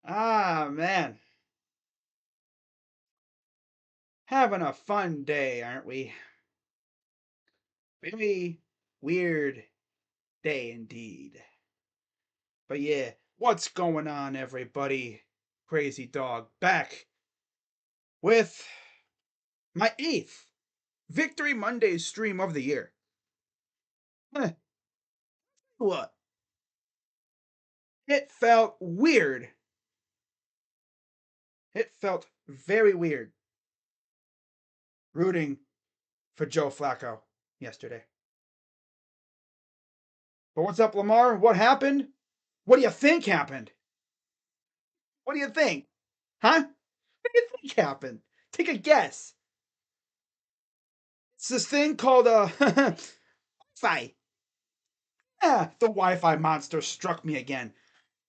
Ah, man. Having a fun day, aren't we? Very weird day indeed. But yeah, what's going on, everybody? Crazy Dog back with my 8th Victory Monday stream of the year. Huh, what? It felt weird. It felt very weird rooting for Joe Flacco yesterday. But what's up, Lamar? What happened? What do you think happened? What do you think? Huh? What do you think happened? Take a guess. It's this thing called Wi-Fi. The Wi-Fi monster struck me again.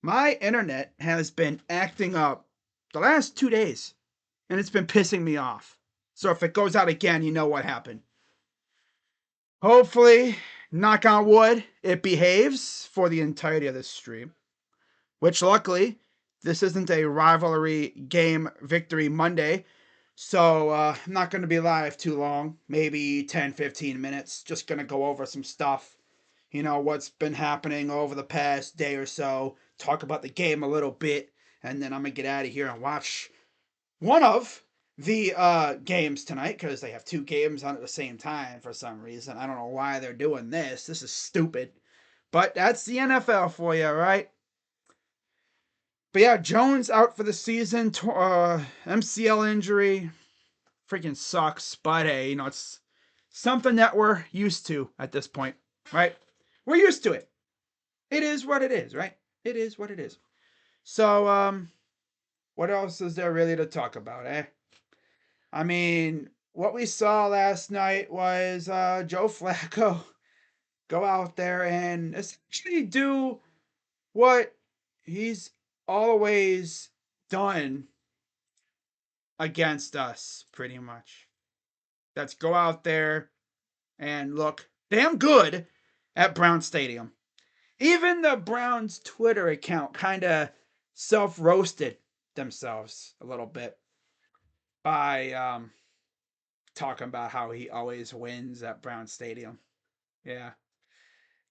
My internet has been acting up the last 2 days, and it's been pissing me off. So if it goes out again, you know what happened. Hopefully, knock on wood, it behaves for the entirety of this stream. Which luckily, this isn't a rivalry game victory Monday. So I'm not going to be live too long, maybe 10, 15 minutes. Just going to go over some stuff, what's been happening over the past day or so, talk about the game a little bit, and then I'm going to get out of here and watch one of the games tonight because they have two games on at the same time for some reason. I don't know why they're doing this. This is stupid. But that's the NFL for you, right? But yeah, Jones out for the season, MCL injury. Freaking sucks. But hey, it's something that we're used to at this point, right? We're used to it. It is what it is, right? It is what it is. So, what else is there really to talk about, eh? I mean, what we saw last night was Joe Flacco go out there and essentially do what he's always done against us, pretty much. That's go out there and look damn good at Brown Stadium. Even the Browns Twitter account kind of self roasted themselves a little bit by talking about how he always wins at Brown Stadium. Yeah.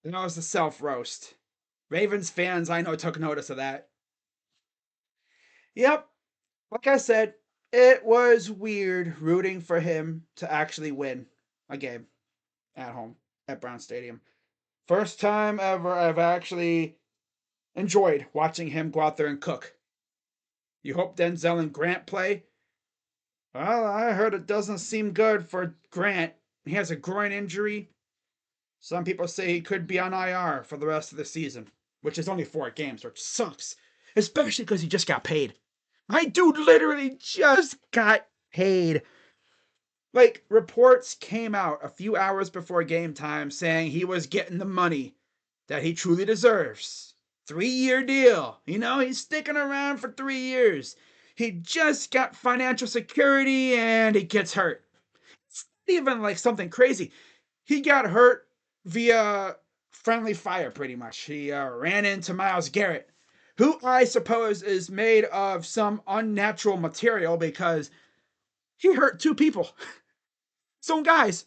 That was the self roast. Ravens fans, I know, took notice of that. Yep. Like I said, it was weird rooting for him to actually win a game at home at Brown Stadium. First time ever I've actually enjoyed watching him go out there and cook. You hope Denzel and Grant play? Well, I heard it doesn't seem good for Grant. He has a groin injury. Some people say he could be on IR for the rest of the season, which is only 4 games, which sucks. Especially because he just got paid. My dude literally just got paid. Like, reports came out a few hours before game time saying he was getting the money that he truly deserves. 3-year deal. He's sticking around for 3 years. He just got financial security and he gets hurt. It's not even like something crazy. He got hurt via friendly fire, pretty much. He ran into Myles Garrett, who I suppose is made of some unnatural material because he hurt 2 people. Some guys.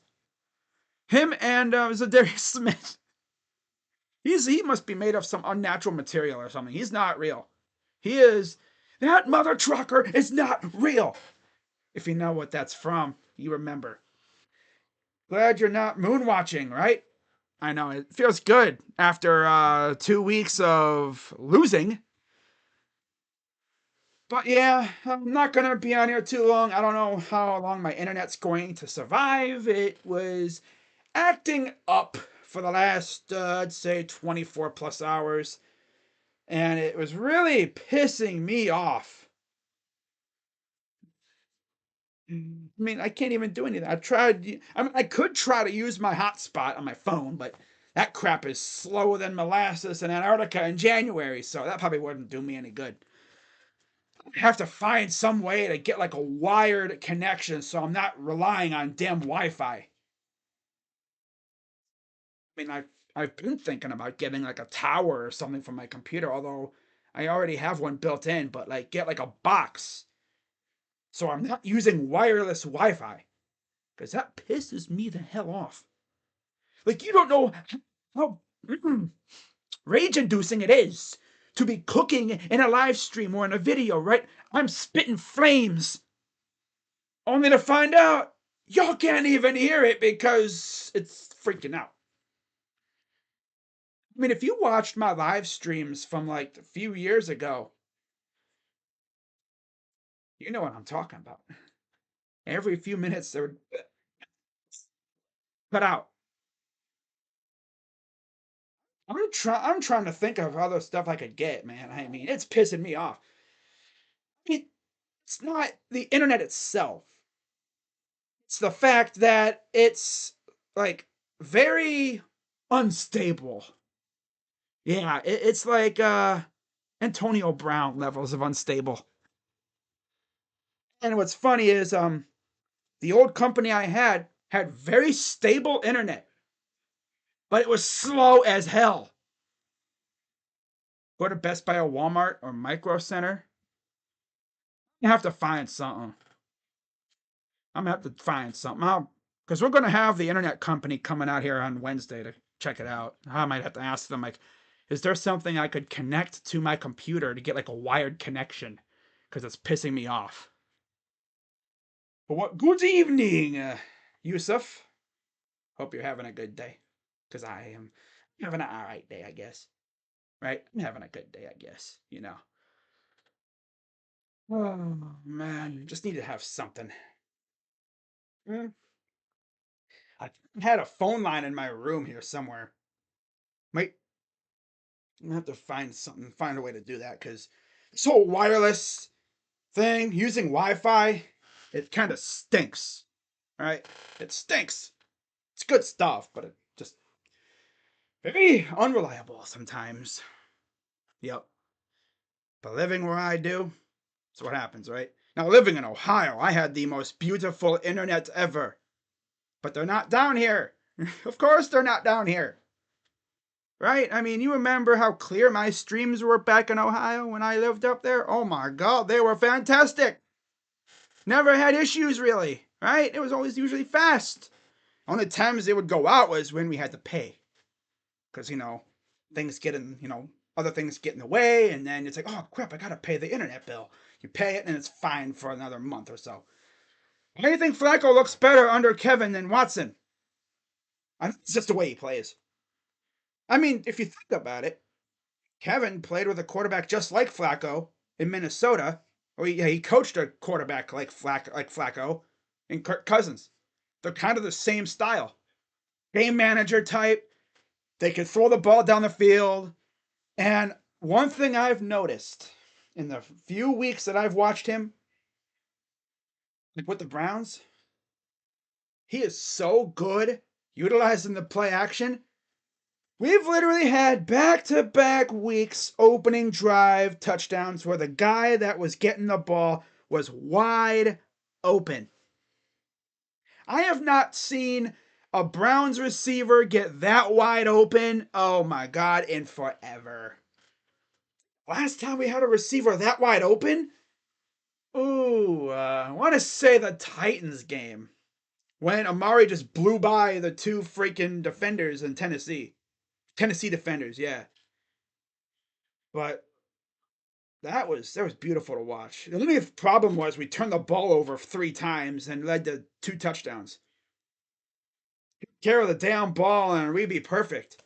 Him and Zadarius Smith. He must be made of some unnatural material or something. He's not real. He is. That mother trucker is not real. If you know what that's from, you remember. Glad you're not moon watching, right? I know it feels good after 2 weeks of losing. But yeah, I'm not gonna be on here too long. I don't know how long my internet's going to survive. It was acting up for the last, I'd say, 24 plus hours. And it was really pissing me off. I mean, I can't even do anything. I could try to use my hotspot on my phone, but that crap is slower than molasses in Antarctica in January, so that probably wouldn't do me any good. I have to find some way to get like a wired connection so I'm not relying on damn Wi Fi. I mean, I've been thinking about getting like a tower or something for my computer, although I already have one built in, but like get like a box so I'm not using wireless Wi-Fi because that pisses me the hell off. Like you don't know how rage-inducing it is to be cooking in a live stream or in a video, right? I'm spitting flames, only to find out y'all can't even hear it because it's freaking out. I mean, if you watched my live streams from like a few years ago, you know what I'm talking about. Every few minutes they would cut out. I'm trying to think of other stuff I could get, man. I mean, it's pissing me off. It's not the internet itself. It's the fact that it's like very unstable. Yeah, it's like Antonio Brown levels of unstable. And what's funny is the old company I had very stable internet, but it was slow as hell. Go to Best Buy or Walmart or Micro Center. You have to find something. I'm gonna have to find something. Because we're gonna have the internet company coming out here on Wednesday to check it out. I might have to ask them like, is there something I could connect to my computer to get like a wired connection? Because it's pissing me off. But what? Good evening, Yusuf. Hope you're having a good day. Because I am having an alright day, I guess. Right? I'm having a good day, I guess. You know. Oh man, just need to have something. Mm. I had a phone line in my room here somewhere. Might have to find something, find a way to do that because this whole wireless thing using Wi-Fi, it kind of stinks. Right? It stinks. It's good stuff, but it just very unreliable sometimes. Yep. But living where I do, that's what happens, right? Now living in Ohio, I had the most beautiful internet ever. But they're not down here. Of course they're not down here. Right? I mean, you remember how clear my streams were back in Ohio when I lived up there? Oh my god, they were fantastic. Never had issues really, right? It was always usually fast. Only times they would go out was when we had to pay. Because, things get in, other things get in the way, and then it's like, oh crap, I gotta pay the internet bill. You pay it, and it's fine for another month or so. I think Flacco looks better under Kevin than Watson. It's just the way he plays. I mean, if you think about it, Kevin played with a quarterback just like Flacco in Minnesota. Or he coached a quarterback like Flacco and Kirk Cousins. They're kind of the same style. Game manager type. They can throw the ball down the field. And one thing I've noticed in the few weeks that I've watched him, like with the Browns, he is so good utilizing the play action. We've literally had back-to-back weeks opening drive touchdowns where the guy that was getting the ball was wide open. I have not seen a Browns receiver get that wide open, oh my god, in forever. Last time we had a receiver that wide open? Ooh, I want to say the Titans game. When Amari just blew by the two freaking defenders in Tennessee. Tennessee defenders, yeah. But that was beautiful to watch. The only problem was we turned the ball over 3 times and led to 2 touchdowns. Care of the damn ball and we'd be perfect.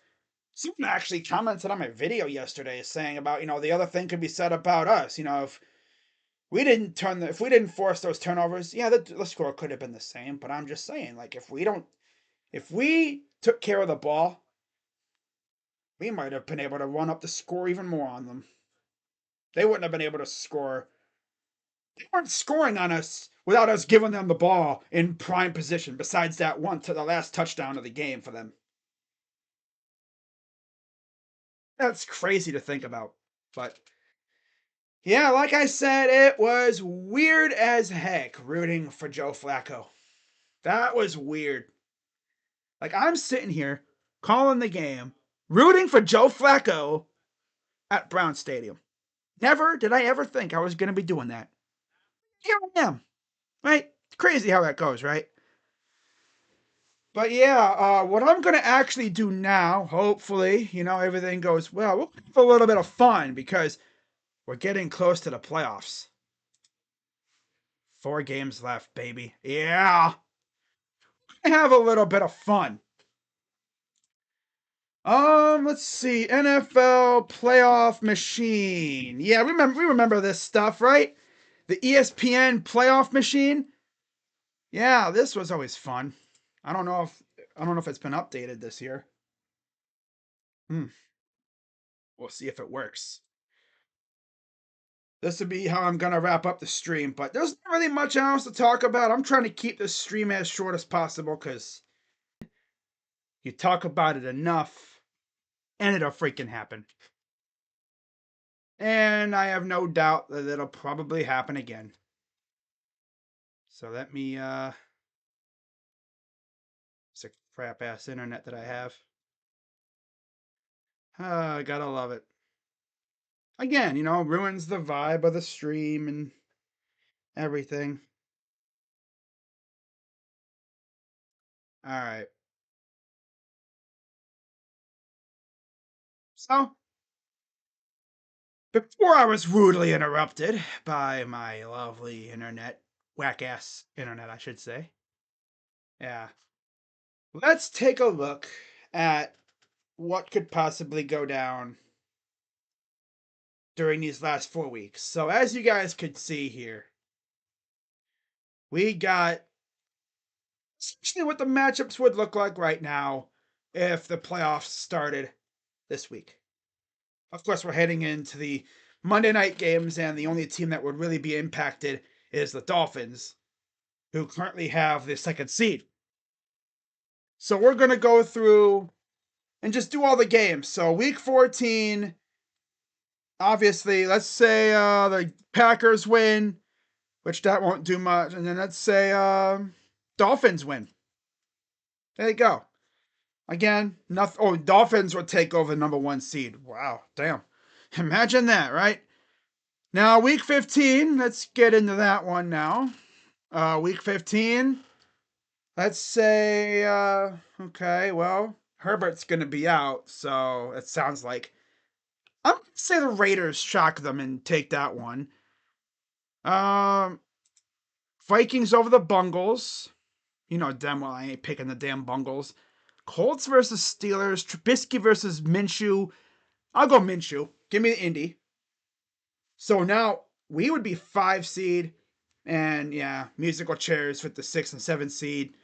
Someone actually commented on my video yesterday saying about, the other thing could be said about us. If we didn't force those turnovers, yeah, the score could have been the same. But I'm just saying, like, if we took care of the ball, we might have been able to run up the score even more on them. They wouldn't have been able to score. They weren't scoring on us without us giving them the ball in prime position, besides that one to the last touchdown of the game for them. That's crazy to think about. But yeah, like I said, it was weird as heck rooting for Joe Flacco. That was weird. Like, I'm sitting here calling the game, rooting for Joe Flacco at Brown Stadium. Never did I ever think I was going to be doing that. Here I am, right? Crazy how that goes, right? But yeah, what I'm going to actually do now, hopefully, everything goes well, we'll have a little bit of fun because we're getting close to the playoffs. 4 games left, baby. Yeah. Have a little bit of fun. Let's see. NFL playoff machine. Yeah, we remember this stuff, right? The ESPN playoff machine. Yeah, this was always fun. I don't know if it's been updated this year. Hmm. We'll see if it works. This would be how I'm gonna wrap up the stream, but there's not really much else to talk about. I'm trying to keep this stream as short as possible because you talk about it enough and it'll freaking happen. And I have no doubt that it'll probably happen again. So let me it's a crap ass internet that I have. I gotta love it. Again, ruins the vibe of the stream and everything. Alright. So, before I was rudely interrupted by my lovely internet, whack ass internet, I should say. Yeah. Let's take a look at what could possibly go down during these last 4 weeks. So, as you guys could see here, we got essentially what the matchups would look like right now if the playoffs started this week. Of course, we're heading into the Monday night games, and the only team that would really be impacted is the Dolphins, who currently have the 2nd seed. So we're going to go through and just do all the games. So week 14, obviously, let's say the Packers win, which that won't do much. And then let's say Dolphins win. There you go. Again, nothing. Oh, Dolphins would take over number 1 seed. Wow, damn. Imagine that, right? Now, week 15, let's get into that one now. Week 15, let's say, okay, well, Herbert's going to be out, so it sounds like I'm going to say the Raiders shock them and take that one. Vikings over the Bungles. You know damn well I ain't picking the damn Bungles. Colts versus Steelers. Trubisky versus Minshew. I'll go Minshew. Give me the Indy. So now we would be 5 seed. And yeah, musical chairs with the 6 and 7 seed.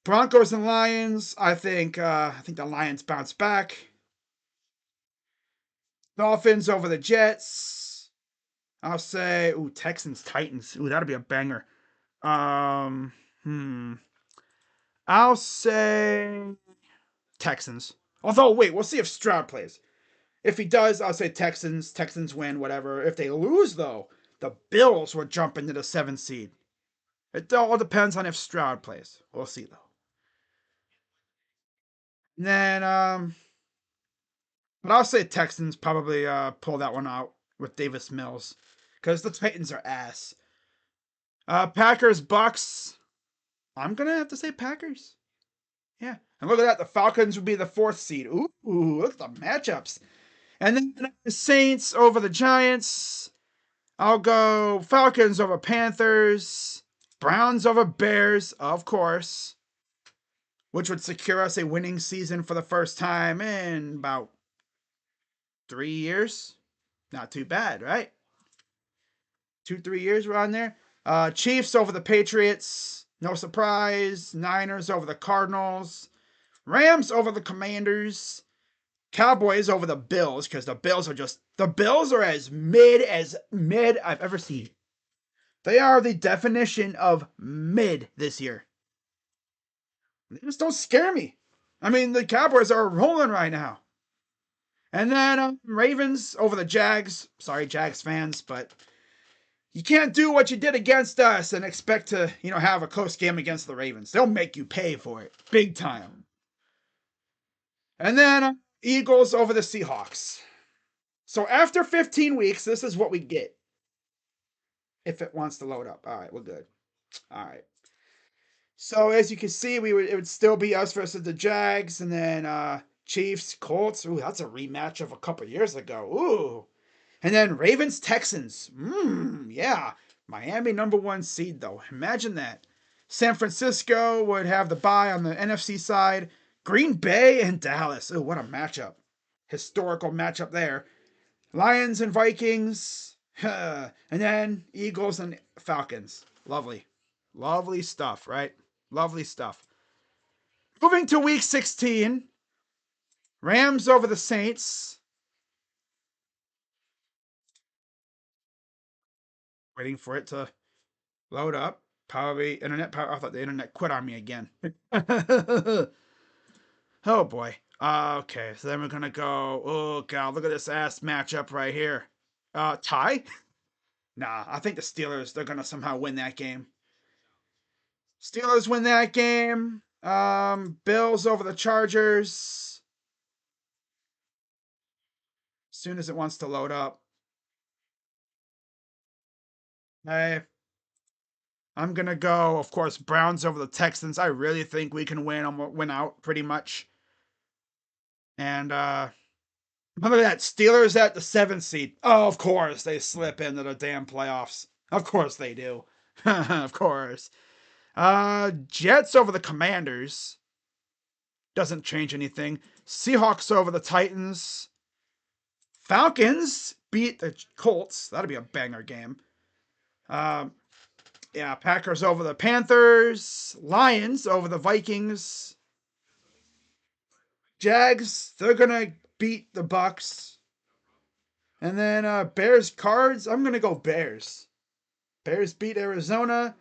Broncos and Lions. I think the Lions bounce back. Dolphins over the Jets. I'll say Texans Titans. That'll be a banger. I'll say Texans. Although wait, we'll see if Stroud plays. If he does, I'll say Texans. Texans win, whatever. If they lose, though, the Bills will jump into the 7th seed. It all depends on if Stroud plays. We'll see, though. And then, but I'll say Texans probably pull that one out with Davis Mills because the Titans are ass. Packers, Bucks. I'm gonna have to say Packers. Yeah, and look at that. The Falcons would be the 4th seed. Ooh, look at the matchups. And then the Saints over the Giants. I'll go Falcons over Panthers. Browns over Bears, of course. Which would secure us a winning season for the first time in about 3 years. Not too bad, right? 2-3 years around there. Chiefs over the Patriots. No surprise. Niners over the Cardinals. Rams over the Commanders. Cowboys over the Bills, because the Bills are as mid I've ever seen. They are the definition of mid this year. They just don't scare me. I mean, the Cowboys are rolling right now. And then Ravens over the Jags. Sorry, Jags fans, but you can't do what you did against us and expect to, have a close game against the Ravens. They'll make you pay for it. Big time. And then Eagles over the Seahawks. So after 15 weeks, this is what we get. If it wants to load up. All right, we're good. All right. So as you can see, it would still be us versus the Jags, and then Chiefs, Colts. Ooh, that's a rematch of a couple years ago. Ooh. And then Ravens, Texans. Yeah. Miami #1 seed though. Imagine that. San Francisco would have the bye on the NFC side. Green Bay and Dallas. Ooh, what a matchup. Historical matchup there. Lions and Vikings. And then Eagles and Falcons. Lovely. Lovely stuff, right? Lovely stuff. Moving to week 16. Rams over the Saints. Waiting for it to load up. Probably internet power. I thought the internet quit on me again. Oh boy. Okay, so then we're gonna go. Oh god, look at this ass matchup right here. Tie? Nah, I think the Steelers, they're gonna somehow win that game. Steelers win that game. Bills over the Chargers. As soon as it wants to load up. Hey, I'm gonna go, of course, Browns over the Texans. I really think we can win out pretty much. And look at that, Steelers at the 7th seed. Oh, of course they slip into the damn playoffs. Of course they do. Of course. Jets over the Commanders. Doesn't change anything. Seahawks over the Titans. Falcons beat the Colts. That'll be a banger game. Yeah, Packers over the Panthers. Lions over the Vikings. Jags, they're gonna beat the Bucks. And then Bears Cards. I'm gonna go Bears. Bears beat Arizona.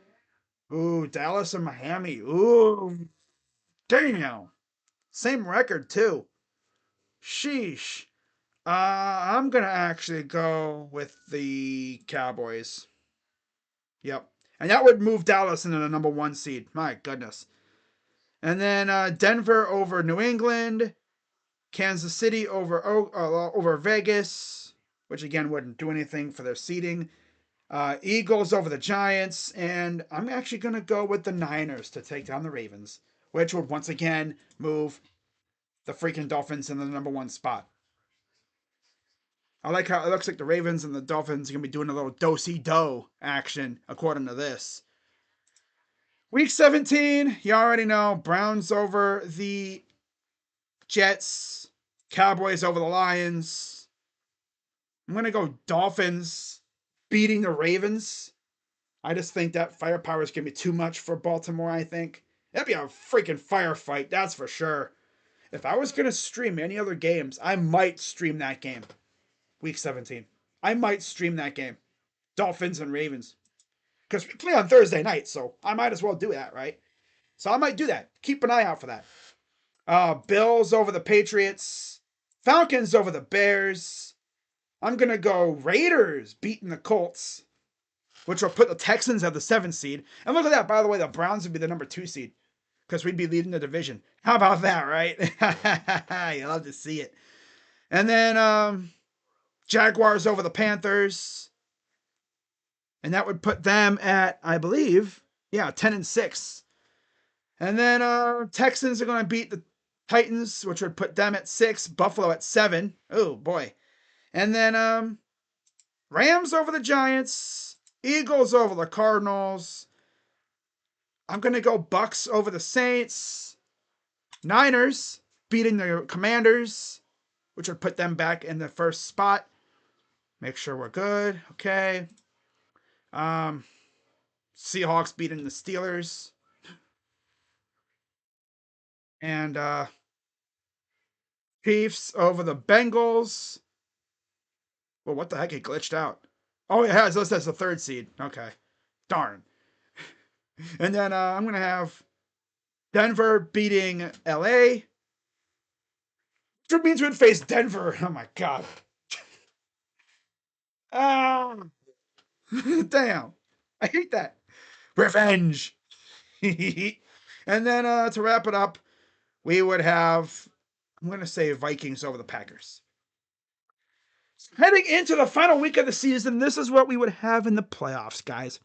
Ooh, Dallas and Miami. Ooh, damn. Same record too. Sheesh. I'm gonna actually go with the Cowboys. Yep. And that would move Dallas into the #1 seed. My goodness. And then Denver over New England. Kansas City over Vegas, which again wouldn't do anything for their seeding. Eagles over the Giants. And I'm actually going to go with the Niners to take down the Ravens, which would once again move the freaking Dolphins in the #1 spot. I like how it looks like the Ravens and the Dolphins are going to be doing a little do-si-do action, according to this. Week 17, you already know. Browns over the Jets. Cowboys over the Lions. I'm going to go Dolphins beating the Ravens. I just think that firepower is going to be too much for Baltimore, I think. That'd be a freaking firefight, that's for sure. If I was going to stream any other games, I might stream that game. Week 17. I might stream that game. Dolphins and Ravens. Because we play on Thursday night, so I might as well do that, right? So I might do that. Keep an eye out for that. Bills over the Patriots. Falcons over the Bears. I'm going to go Raiders beating the Colts, which will put the Texans at the 7th seed. And look at that, by the way, the Browns would be the #2 seed because we'd be leading the division. How about that, right? You love to see it. And then Jaguars over the Panthers. And that would put them at, I believe, 10-6. And then Texans are going to beat the Titans, which would put them at 6. Buffalo at 7. Oh, boy. And then Rams over the Giants. Eagles over the Cardinals. I'm going to go Bucks over the Saints. Niners beating the Commanders, which would put them back in the 1st spot. Make sure we're good. Okay. Seahawks beating the Steelers. And Chiefs over the Bengals. Well, what the heck? It glitched out. Oh, it has. That's the 3rd seed. Okay. Darn. And then I'm going to have Denver beating LA. Which means we'd face Denver. Oh, my God. Damn. I hate that. Revenge. And then to wrap it up, we would have I'm going to say Vikings over the Packers. Heading into the final week of the season, this is what we would have in the playoffs, guys.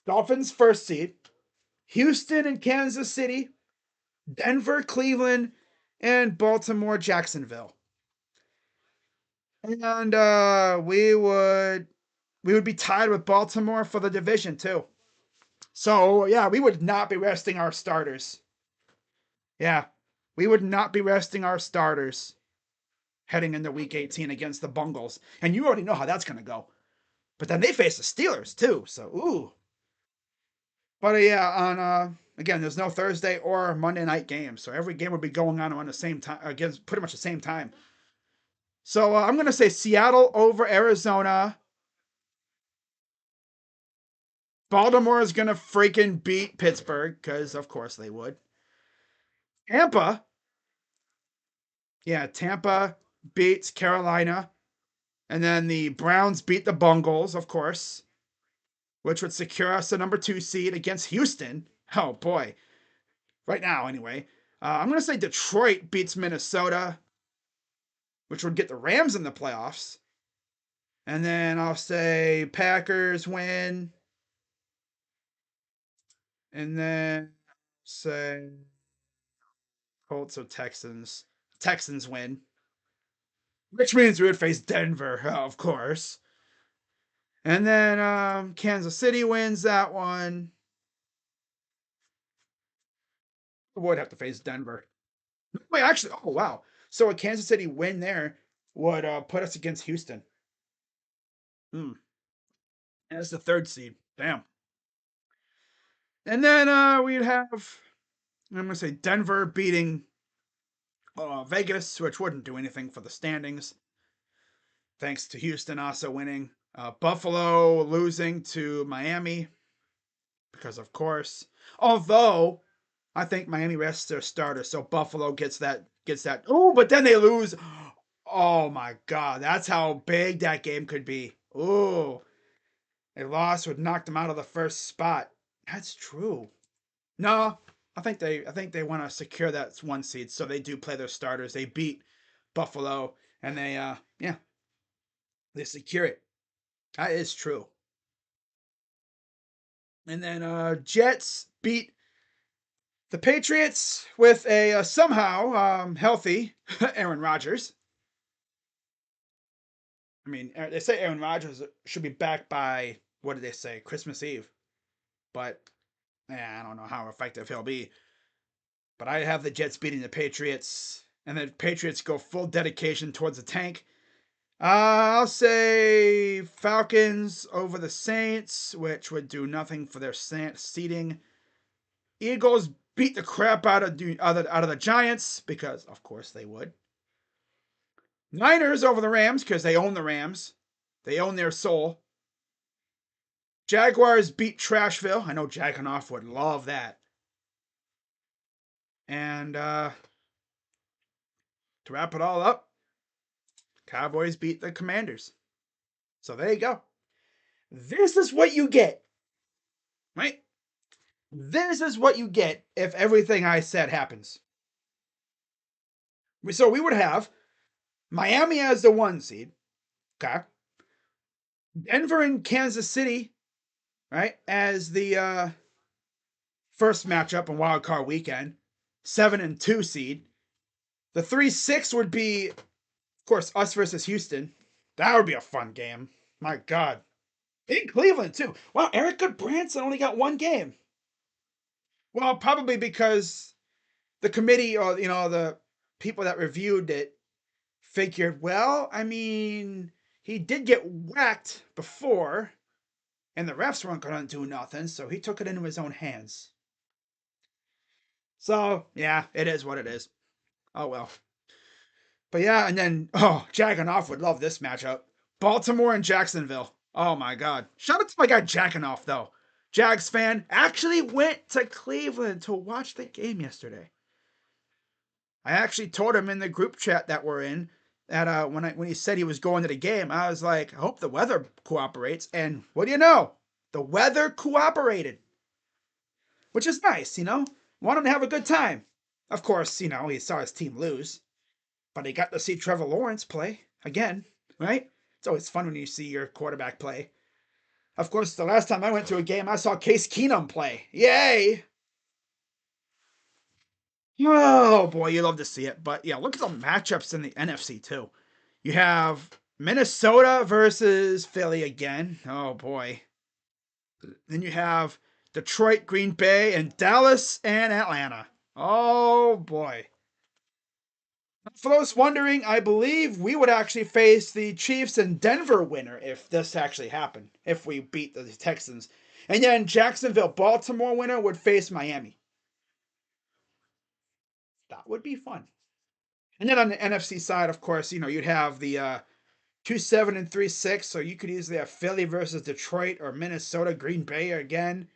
Dolphins first seed, Houston and Kansas City, Denver, Cleveland, and Baltimore, Jacksonville. And we would be tied with Baltimore for the division too. So yeah, we would not be resting our starters. Yeah, we would not be resting our starters heading into week 18 against the Bungles. And you already know how that's going to go. But then they face the Steelers too. So, ooh. But yeah, on again, there's no Thursday or Monday night game. So every game would be going on the same time, against pretty much the same time. So I'm going to say Seattle over Arizona. Baltimore is going to freaking beat Pittsburgh because, of course, they would. Tampa. Yeah, Tampa beats Carolina. And then the Browns beat the Bungles, of course, which would secure us the number 2 seed against Houston. Oh, boy. Right now, anyway. I'm going to say Detroit beats Minnesota, which would get the Rams in the playoffs. And then I'll say Packers win. And then say Colts or Texans. Texans win. Which means we would face Denver, of course. And then Kansas City wins that one. We would have to face Denver. Wait, actually, oh wow. So a Kansas City win there would put us against Houston. Hmm. That's the 3rd seed. Damn. And then we'd have, I'm going to say Denver beating Vegas, which wouldn't do anything for the standings. Thanks to Houston also winning. Buffalo losing to Miami. Because, of course. Although, I think Miami rests their starter, so Buffalo gets that. Oh, but then they lose. Oh, my God. That's how big that game could be. Oh. A loss would knock them out of the first spot. That's true. No, I think they want to secure that 1 seed, so they do play their starters. They beat Buffalo, and they secure it. That is true. And then Jets beat the Patriots with a somehow healthy Aaron Rodgers. I mean, they say Aaron Rodgers should be back by, what did they say, Christmas Eve. But I don't know how effective he'll be. But I have the Jets beating the Patriots, and the Patriots go full dedication towards the tank. I'll say Falcons over the Saints, which would do nothing for their seeding. Eagles beat the crap out of the Giants, because of course they would. Niners over the Rams, because they own the Rams. They own their soul. Jaguars beat Trashville. I know Jackanoff would love that. And to wrap it all up, Cowboys beat the Commanders. So there you go. This is what you get. Right? This is what you get if everything I said happens. So we would have Miami as the 1 seed. Okay. Denver and Kansas City, right, as the first matchup on Wild Card Weekend. 7 and 2 seed. The 3-6 would be, of course, us versus Houston. That would be a fun game. My God. In Cleveland, too. Wow, Eric Goodbranson only got 1 game. Well, probably because the committee, or the people that reviewed it, figured, well, I mean, he did get whacked before, and the refs weren't going to do nothing, so he took it into his own hands. So, yeah, it is what it is. Oh, well. But yeah, and then, Jackanoff would love this matchup. Baltimore and Jacksonville. Oh, my God. Shout out to my guy Jackanoff, though. Jags fan actually went to Cleveland to watch the game yesterday. I actually told him in the group chat that we're in that when he said he was going to the game, I was like, I hope the weather cooperates. And what do you know? The weather cooperated, which is nice, Want him to have a good time. Of course, he saw his team lose. But I got to see Trevor Lawrence play again, right? It's always fun when you see your quarterback play. Of course, the last time I went to a game, I saw Case Keenum play. Yay! Oh boy, you love to see it. But yeah, look at the matchups in the NFC too. You have Minnesota versus Philly again. Oh boy. Then you have Detroit, Green Bay, and Dallas and Atlanta. Oh boy. For those wondering, I believe we would actually face the Chiefs and Denver winner if this actually happened, if we beat the Texans. And then Jacksonville, Baltimore winner would face Miami. That would be fun. And then on the NFC side, of course, you'd have the 2-7 and 3-6, so you could easily have Philly versus Detroit or Minnesota, Green Bay again.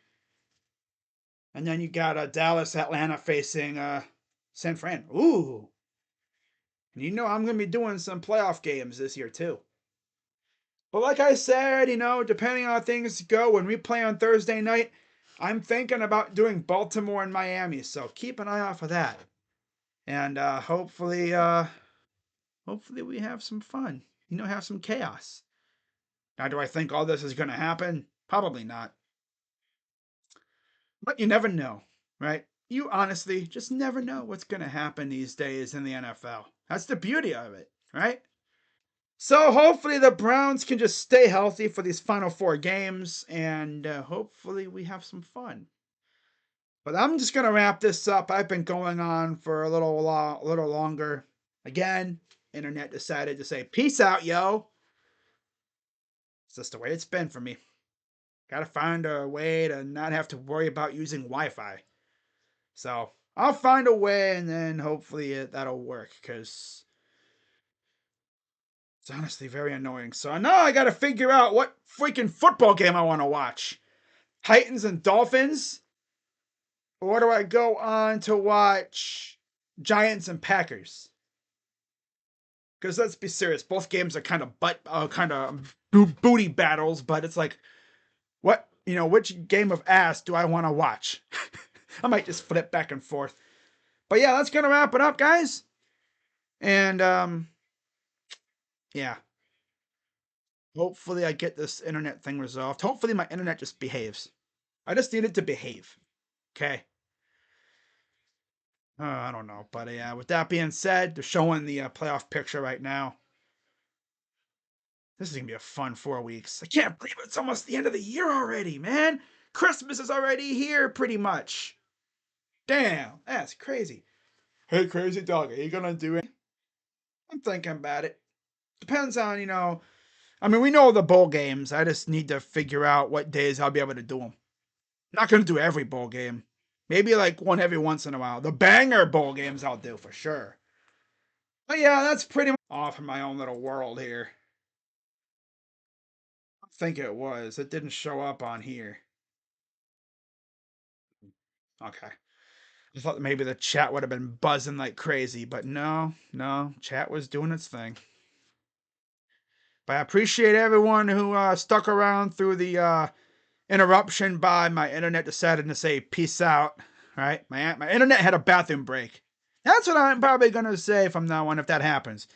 And then you got Dallas, Atlanta facing San Fran. Ooh. And I'm going to be doing some playoff games this year too. But like I said, depending on how things go, when we play on Thursday night, I'm thinking about doing Baltimore and Miami. So keep an eye out for that. And hopefully we have some fun. Have some chaos. Now, do I think all this is going to happen? Probably not. But you never know, right? You honestly just never know what's going to happen these days in the NFL. That's the beauty of it, right? So hopefully the Browns can just stay healthy for these final 4 games, and hopefully we have some fun. But I'm just gonna wrap this up. I've been going on for a little longer. Again, internet decided to say peace out, yo. It's just the way it's been for me. Gotta find a way to not have to worry about using Wi-Fi. So I'll find a way, and then hopefully that'll work, because it's honestly very annoying. So now I gotta figure out what freaking football game I want to watch. Titans and Dolphins? Or do I go on to watch Giants and Packers? Because let's be serious, both games are kind of booty battles, but it's like, what, which game of ass do I want to watch? I might just flip back and forth. But yeah, that's gonna wrap it up, guys. And yeah. Hopefully I get this internet thing resolved. Hopefully my internet just behaves. I just need it to behave. Okay. I don't know. But yeah, with that being said, they're showing the playoff picture right now. This is going to be a fun 4 weeks. I can't believe it's almost the end of the year already, man. Christmas is already here, pretty much. Damn, that's crazy. Hey, crazy dog, are you going to do it? I'm thinking about it. Depends on, I mean, we know the bowl games. I just need to figure out what days I'll be able to do them. Not going to do every bowl game. Maybe like one every once in a while. The banger bowl games I'll do for sure. But yeah, that's pretty much off in my own little world here. I think it was. It didn't show up on here. Okay. I thought maybe the chat would have been buzzing like crazy, but no, chat was doing its thing. But I appreciate everyone who stuck around through the interruption by my internet deciding to say peace out. Right? My internet had a bathroom break. That's what I'm probably gonna say from now on if that happens.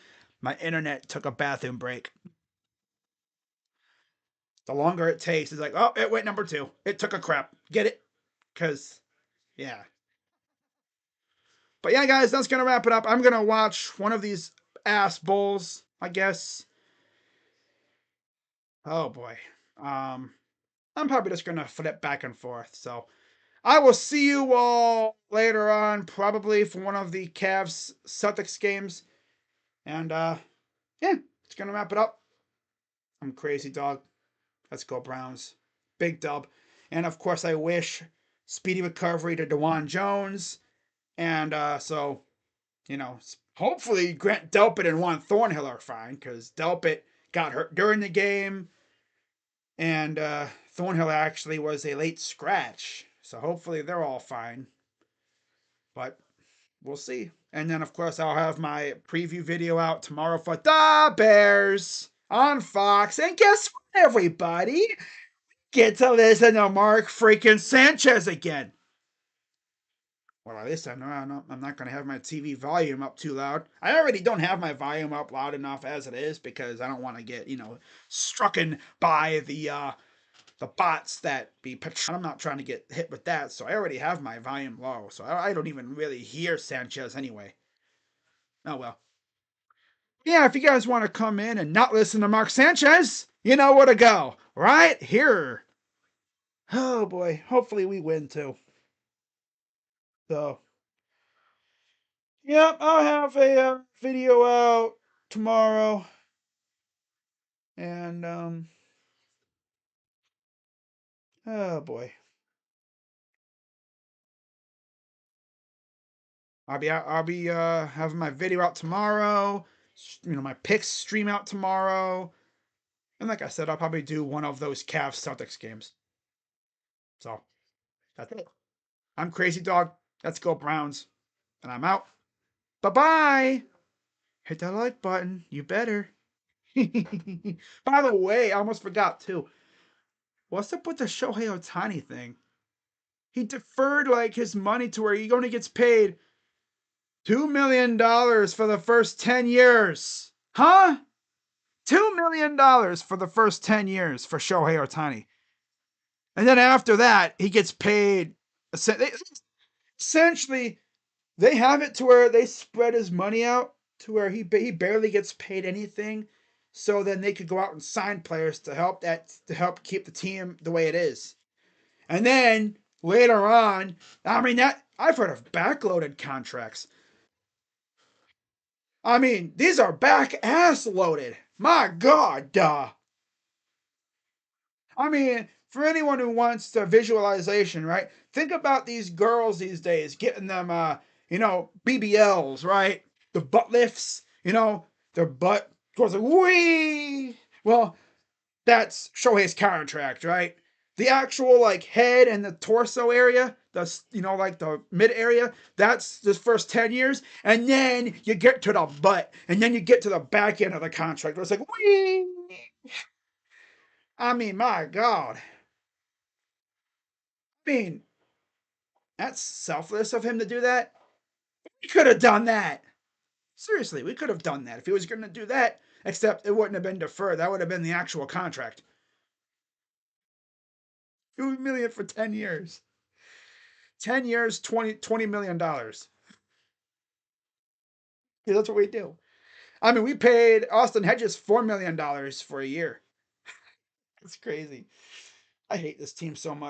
My internet took a bathroom break. The longer it takes, it's like, oh, it went number 2. It took a crap. Get it? Because, yeah. But yeah, guys, that's gonna wrap it up. I'm gonna watch one of these ass bowls, I guess. Oh boy. I'm probably just gonna flip back and forth. So I will see you all later on, probably for one of the Cavs Celtics games. And yeah, it's gonna wrap it up. I'm crazy dog. Let's go Browns. Big dub. And of course I wish speedy recovery to DeJuan Jones. And so, hopefully Grant Delpit and Juan Thornhill are fine, because Delpit got hurt during the game. And Thornhill actually was a late scratch. So hopefully they're all fine. But we'll see. And then, of course, I'll have my preview video out tomorrow for the Bears on Fox. And guess what, everybody? Get to listen to Mark freaking Sanchez again. Well, at least I know I'm not going to have my TV volume up too loud. I already don't have my volume up loud enough as it is because I don't want to get, strucken by the bots that be I'm not trying to get hit with that, so I already have my volume low, so I don't even really hear Sanchez anyway. Oh well. Yeah, if you guys want to come in and not listen to Mark Sanchez, you know where to go. Right here. Oh boy. Hopefully we win too. So, yep, I'll have a video out tomorrow. And oh boy. I'll be having my video out tomorrow. My picks stream out tomorrow. And like I said, I'll probably do one of those Cavs Celtics games. So that's it. I'm Crazy Dog. Let's go Browns. And I'm out. Bye bye. Hit that like button. You better. By the way, I almost forgot too. What's up with the Shohei Ohtani thing? He deferred like his money to where he only gets paid $2 million for the first 10 years. Huh? $2 million for the first 10 years for Shohei Ohtani. And then after that, he gets paid. Essentially, they have it to where they spread his money out to where he barely gets paid anything. So then they could go out and sign players to help keep the team the way it is. And then later on, I mean that I've heard of backloaded contracts. I mean, these are back ass loaded. My God, duh. I mean, for anyone who wants the visualization, right? Think about these girls these days getting them, BBLs, right? The butt lifts, their butt goes like, wee. Well, that's Shohei's contract, right? The actual like head and the torso area, like the mid area, that's the first 10 years. And then you get to the butt, and then you get to the back end of the contract where it's like, wee. I mean, my God. I mean, that's selfless of him to do that. We could have done that. Seriously, we could have done that if he was going to do that. Except it wouldn't have been deferred. That would have been the actual contract. $2 million for 10 years. 10 years, $20 million. Yeah, that's what we do. I mean, we paid Austin Hedges $4 million for a year. It's crazy. I hate this team so much.